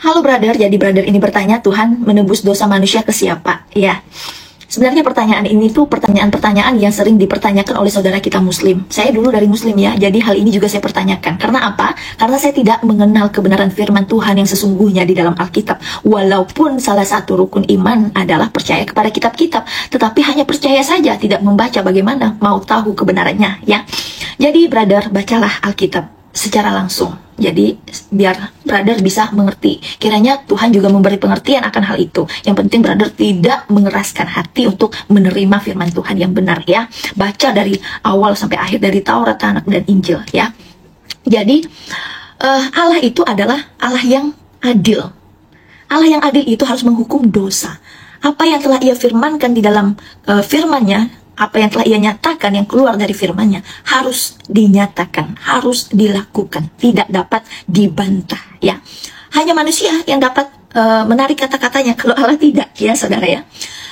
Halo brother, jadi brother ini bertanya, Tuhan menebus dosa manusia ke siapa? Ya, sebenarnya pertanyaan ini tuh pertanyaan-pertanyaan yang sering dipertanyakan oleh saudara kita muslim. Saya dulu dari muslim ya, jadi hal ini juga saya pertanyakan. Karena apa? Karena saya tidak mengenal kebenaran firman Tuhan yang sesungguhnya di dalam Alkitab. Walaupun salah satu rukun iman adalah percaya kepada kitab-kitab, tetapi hanya percaya saja, tidak membaca bagaimana mau tahu kebenarannya ya. Jadi brother, bacalah Alkitab secara langsung. Jadi biar brother bisa mengerti. Kiranya Tuhan juga memberi pengertian akan hal itu. Yang penting brother tidak mengeraskan hati untuk menerima firman Tuhan yang benar ya. Baca dari awal sampai akhir, dari Taurat, Tanakh, dan Injil ya. Jadi Allah itu adalah Allah yang adil. Allah yang adil itu harus menghukum dosa. Apa yang telah Ia firmankan di dalam firman-Nya, apa yang telah Ia nyatakan yang keluar dari firman-Nya harus dinyatakan, harus dilakukan, tidak dapat dibantah ya. Hanya manusia yang dapat menarik kata-katanya, kalau Allah tidak ya saudara ya.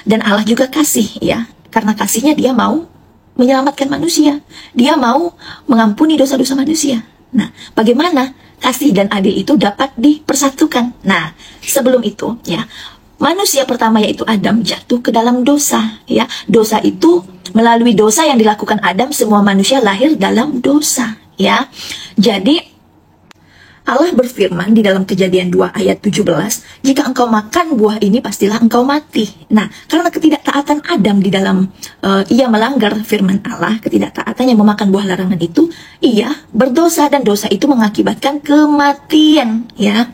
Dan Allah juga kasih ya, karena kasihnya Dia mau menyelamatkan manusia, Dia mau mengampuni dosa-dosa manusia. Nah, bagaimana kasih dan adil itu dapat dipersatukan? Nah, sebelum itu ya, manusia pertama yaitu Adam jatuh ke dalam dosa ya. Dosa itu melalui dosa yang dilakukan Adam, semua manusia lahir dalam dosa ya. Jadi Allah berfirman di dalam Kejadian 2 ayat 17, jika engkau makan buah ini pastilah engkau mati. Nah, karena ketidaktaatan Adam di dalam ia melanggar firman Allah, ketidaktaatannya memakan buah larangan itu, ia berdosa dan dosa itu mengakibatkan kematian ya.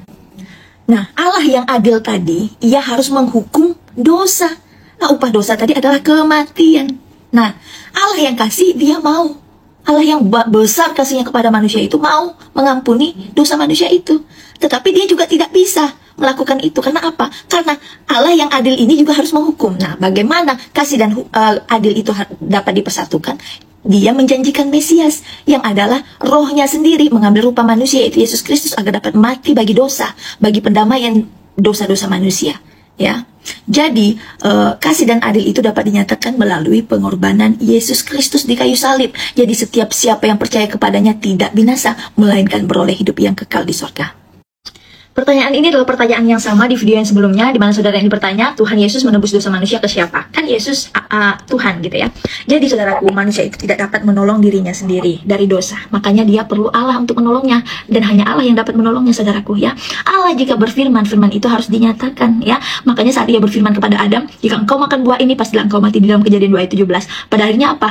Nah, Allah yang adil tadi, Ia harus menghukum dosa. Nah, upah dosa tadi adalah kematian. Nah, Allah yang kasih, Dia mau. Allah yang besar kasihnya kepada manusia itu mau mengampuni dosa manusia itu. Tetapi Dia juga tidak bisa melakukan itu. Karena apa? Karena Allah yang adil ini juga harus menghukum. Nah, bagaimana kasih dan adil itu dapat dipersatukan? Dia menjanjikan Mesias yang adalah rohnya sendiri mengambil rupa manusia, yaitu Yesus Kristus, agar dapat mati bagi dosa, bagi pendamaian dosa-dosa manusia ya. Jadi kasih dan adil itu dapat dinyatakan melalui pengorbanan Yesus Kristus di kayu salib. Jadi setiap siapa yang percaya kepadanya tidak binasa, melainkan beroleh hidup yang kekal di surga. Pertanyaan ini adalah pertanyaan yang sama di video yang sebelumnya, di mana saudara ini bertanya, Tuhan Yesus menebus dosa manusia ke siapa? Kan Yesus Tuhan gitu ya. Jadi saudaraku, manusia itu tidak dapat menolong dirinya sendiri dari dosa. Makanya dia perlu Allah untuk menolongnya. Dan hanya Allah yang dapat menolongnya saudaraku ya. Allah jika berfirman, firman itu harus dinyatakan ya. Makanya saat Ia berfirman kepada Adam, jika engkau makan buah ini pastilah engkau mati, di dalam Kejadian 2 ayat 17. Pada akhirnya apa?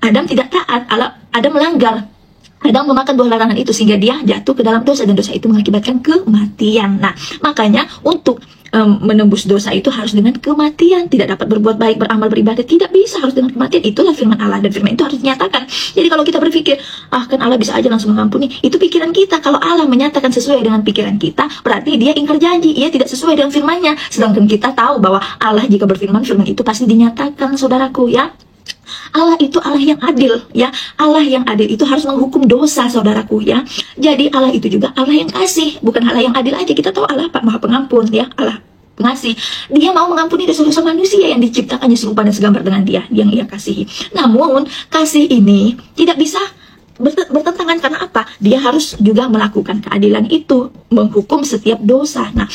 Adam tidak taat, Adam melanggar. Adam memakan buah larangan itu sehingga dia jatuh ke dalam dosa, dan dosa itu mengakibatkan kematian. Nah, makanya untuk menembus dosa itu harus dengan kematian. Tidak dapat berbuat baik, beramal, beribadah, tidak bisa, harus dengan kematian. Itulah firman Allah, dan firman itu harus dinyatakan. Jadi kalau kita berpikir, kan Allah bisa aja langsung mengampuni, itu pikiran kita. Kalau Allah menyatakan sesuai dengan pikiran kita, berarti Dia ingkar janji, Ia tidak sesuai dengan firman-Nya. Sedangkan kita tahu bahwa Allah jika berfirman, firman itu pasti dinyatakan saudaraku ya. Allah itu Allah yang adil ya. Allah yang adil itu harus menghukum dosa saudaraku ya. Jadi Allah itu juga Allah yang kasih, bukan Allah yang adil aja. Kita tahu Allah Pak Maha Pengampun ya, Allah pengasih. Dia mau mengampuni dosa-dosa manusia yang diciptakannya serupa dan segambar dengan Dia yang Ia kasihi. Namun kasih ini tidak bisa bertentangan. Karena apa? Dia harus juga melakukan keadilan itu, menghukum setiap dosa. Nah,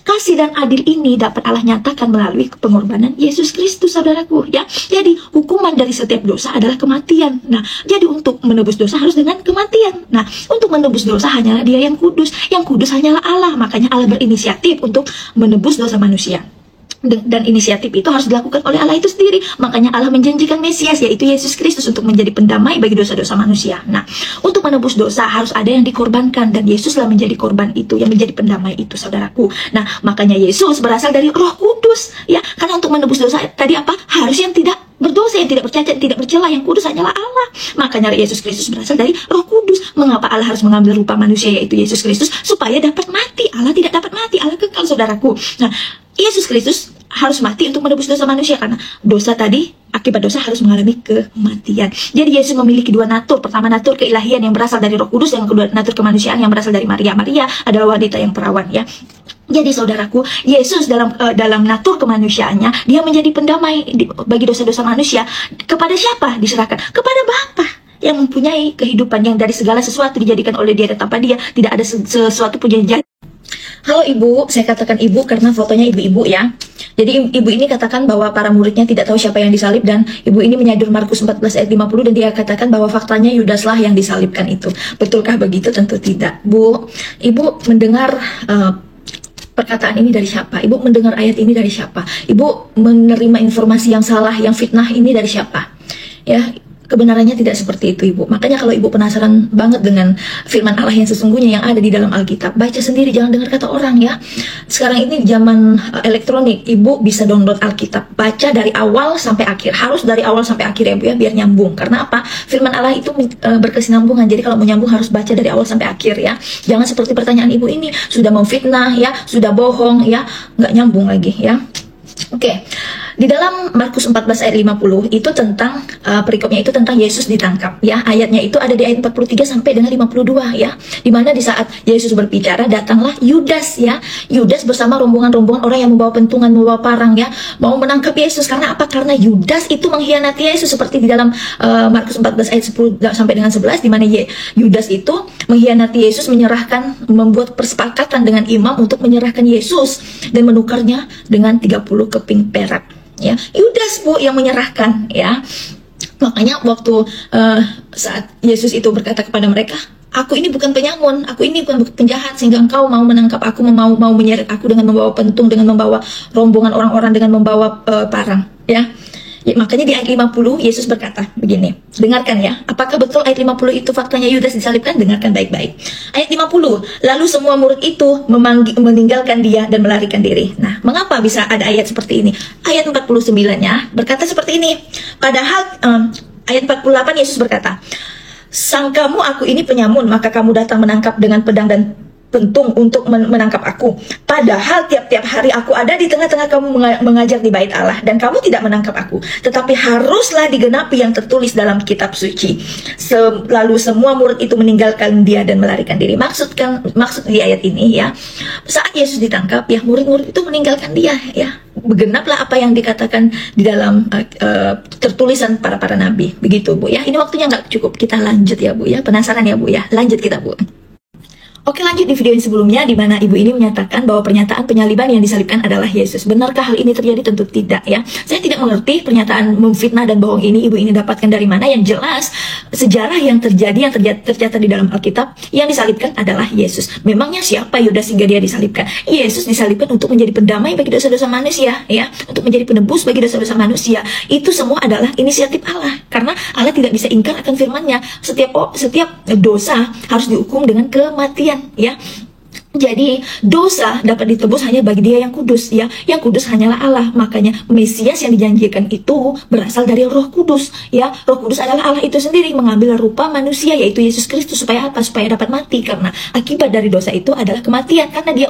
kasih dan adil ini dapat Allah nyatakan melalui pengorbanan Yesus Kristus saudaraku ya. Jadi hukuman dari setiap dosa adalah kematian. Nah, jadi untuk menebus dosa harus dengan kematian. Nah, untuk menebus dosa hanyalah Dia yang kudus. Yang kudus hanyalah Allah. Makanya Allah berinisiatif untuk menebus dosa manusia. Dan inisiatif itu harus dilakukan oleh Allah itu sendiri. Makanya Allah menjanjikan Mesias, yaitu Yesus Kristus, untuk menjadi pendamai bagi dosa-dosa manusia. Nah, untuk menebus dosa harus ada yang dikorbankan, dan Yesuslah menjadi korban itu, yang menjadi pendamai itu saudaraku. Nah, makanya Yesus berasal dari Roh Kudus ya. Karena untuk menebus dosa tadi apa? Harus yang tidak berdosa, yang tidak bercacat, tidak bercela, yang kudus hanyalah Allah. Makanya Yesus Kristus berasal dari Roh Kudus. Mengapa Allah harus mengambil rupa manusia, yaitu Yesus Kristus, supaya dapat mati? Allah tidak dapat mati, Allah kekal saudaraku. Nah, Yesus Kristus harus mati untuk menebus dosa manusia, karena dosa tadi, akibat dosa harus mengalami kematian. Jadi Yesus memiliki dua natur. Pertama, natur keilahian yang berasal dari Roh Kudus, yang kedua natur kemanusiaan yang berasal dari Maria. Maria adalah wanita yang perawan ya. Jadi saudaraku, Yesus dalam natur kemanusiaannya, Dia menjadi pendamai bagi dosa-dosa manusia. Kepada siapa diserahkan? Kepada Bapa yang mempunyai kehidupan, yang dari segala sesuatu dijadikan oleh Dia, dan tanpa Dia tidak ada sesuatu pun yang jadi. Halo Ibu, saya katakan Ibu karena fotonya ibu-ibu ya. Jadi Ibu ini katakan bahwa para muridnya tidak tahu siapa yang disalib, dan Ibu ini menyadur Markus 14 ayat 50 dan dia katakan bahwa faktanya Yudaslah yang disalibkan itu. Betulkah begitu? Tentu tidak. Bu, Ibu mendengar perkataan ini dari siapa? Ibu mendengar ayat ini dari siapa? Ibu menerima informasi yang salah, yang fitnah ini dari siapa? Ya, kebenarannya tidak seperti itu Ibu. Makanya kalau Ibu penasaran banget dengan firman Allah yang sesungguhnya yang ada di dalam Alkitab, baca sendiri, jangan dengar kata orang ya. Sekarang ini zaman elektronik, Ibu bisa download Alkitab, baca dari awal sampai akhir. Harus dari awal sampai akhir ya Bu ya, biar nyambung. Karena apa? Firman Allah itu berkesinambungan. Jadi kalau mau nyambung harus baca dari awal sampai akhir ya. Jangan seperti pertanyaan Ibu ini, sudah memfitnah ya, sudah bohong ya, nggak nyambung lagi ya. Oke. Di dalam Markus 14 ayat 50 itu tentang perikopnya itu tentang Yesus ditangkap ya. Ayatnya itu ada di ayat 43 sampai dengan 52 ya. Dimana di saat Yesus berbicara, datanglah Yudas ya. Yudas bersama rombongan-rombongan orang yang membawa pentungan, membawa parang ya, mau menangkap Yesus. Karena apa? Karena Yudas itu mengkhianati Yesus, seperti di dalam Markus 14 ayat 10 sampai dengan 11, di mana Yudas itu mengkhianati Yesus, menyerahkan, membuat persepakatan dengan imam untuk menyerahkan Yesus dan menukarnya dengan 30 keping perak. Ya, Yudas Bu yang menyerahkan ya. Makanya waktu saat Yesus itu berkata kepada mereka, aku ini bukan penyamun, aku ini bukan penjahat sehingga engkau mau menangkap aku, mau menyeret aku dengan membawa pentung, dengan membawa rombongan orang-orang, dengan membawa parang ya. Makanya di ayat 50 Yesus berkata begini, dengarkan ya, apakah betul ayat 50 itu faktanya Yudas disalibkan? Dengarkan baik-baik. Ayat 50, lalu semua murid itu meninggalkan dia dan melarikan diri. Nah, mengapa bisa ada ayat seperti ini? Ayat 49-nya berkata seperti ini. Padahal ayat 48 Yesus berkata, sangkamu aku ini penyamun, maka kamu datang menangkap dengan pedang dan pentung untuk menangkap aku. Padahal tiap-tiap hari aku ada di tengah-tengah kamu mengajar di bait Allah, dan kamu tidak menangkap aku. Tetapi haruslah digenapi yang tertulis dalam kitab suci. Lalu semua murid itu meninggalkan dia dan melarikan diri. Maksud di ayat ini ya, saat Yesus ditangkap ya, murid-murid itu meninggalkan dia ya. Genaplah apa yang dikatakan di dalam tertulisan para nabi. Begitu Bu ya. Ini waktunya nggak cukup, kita lanjut ya Bu ya. Penasaran ya Bu ya? Lanjut kita Bu. Oke, lanjut di video yang sebelumnya, di mana ibu ini menyatakan bahwa pernyataan penyaliban yang disalibkan adalah Yesus. Benarkah hal ini terjadi? Tentu tidak ya. Saya tidak mengerti pernyataan memfitnah dan bohong ini ibu ini dapatkan dari mana. Yang jelas sejarah yang terjadi, tercatat di dalam Alkitab, yang disalibkan adalah Yesus. Memangnya siapa Yudas sehingga dia disalibkan? Yesus disalibkan untuk menjadi pendamai bagi dosa-dosa manusia ya, untuk menjadi penebus bagi dosa-dosa manusia. Itu semua adalah inisiatif Allah, karena Allah tidak bisa ingkar akan firman-Nya. Setiap dosa harus dihukum dengan kematian ya. Jadi dosa dapat ditebus hanya bagi Dia yang kudus ya. Yang kudus hanyalah Allah. Makanya Mesias yang dijanjikan itu berasal dari Roh Kudus ya. Roh Kudus adalah Allah itu sendiri, mengambil rupa manusia, yaitu Yesus Kristus. Supaya apa? Supaya dapat mati. Karena akibat dari dosa itu adalah kematian. Karena Dia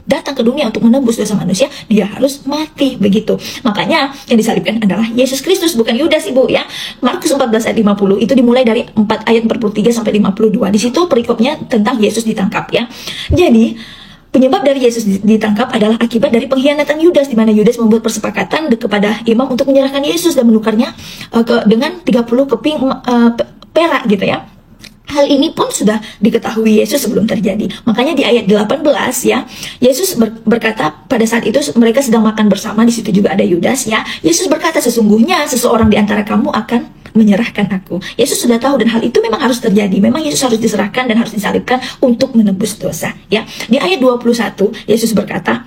datang ke dunia untuk menebus dosa manusia, Dia harus mati. Begitu. Makanya yang disalibkan adalah Yesus Kristus, bukan Yudas Ibu ya. Markus 14 ayat 50 itu dimulai dari 4 ayat 43 sampai 52. Di situ perikopnya tentang Yesus ditangkap ya. Jadi penyebab dari Yesus ditangkap adalah akibat dari pengkhianatan Yudas, di mana Yudas membuat persepakatan kepada imam untuk menyerahkan Yesus dan menukarnya dengan 30 keping perak gitu ya. Hal ini pun sudah diketahui Yesus sebelum terjadi. Makanya di ayat 18 ya, Yesus berkata pada saat itu mereka sedang makan bersama, di situ juga ada Yudas ya. Yesus berkata, sesungguhnya seseorang di antara kamu akan menyerahkan aku. Yesus sudah tahu dan hal itu memang harus terjadi. Memang Yesus harus diserahkan dan harus disalibkan untuk menebus dosa ya. Di ayat 21 Yesus berkata,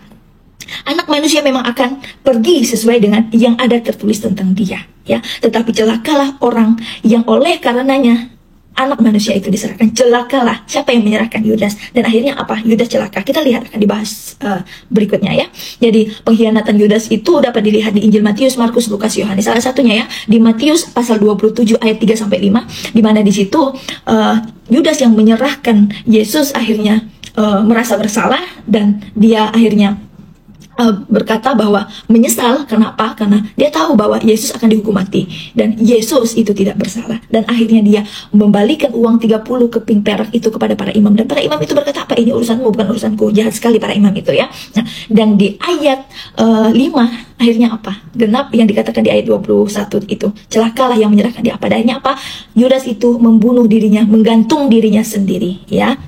Anak manusia memang akan pergi sesuai dengan yang ada tertulis tentang Dia ya. Tetapi celakalah orang yang oleh karenanya Anak manusia itu diserahkan. Celakalah siapa yang menyerahkan Yudas. Dan akhirnya apa? Yudas celaka. Kita lihat, akan dibahas berikutnya ya. Jadi pengkhianatan Yudas itu dapat dilihat di Injil Matius, Markus, Lukas, Yohanes. Salah satunya ya di Matius pasal 27 ayat 3 sampai 5, di mana di situ Yudas yang menyerahkan Yesus akhirnya merasa bersalah, dan dia akhirnya berkata bahwa menyesal. Kenapa? Karena dia tahu bahwa Yesus akan dihukum mati dan Yesus itu tidak bersalah, dan akhirnya dia membalikan uang 30 keping perak itu kepada para imam, dan para imam itu berkata, apa ini urusanmu, bukan urusanku. Jahat sekali para imam itu ya. Nah, dan di ayat 5 akhirnya apa? Genap yang dikatakan di ayat 21 itu, celakalah yang menyerahkan dia. Pada akhirnya apa? Yudas itu membunuh dirinya, menggantung dirinya sendiri ya.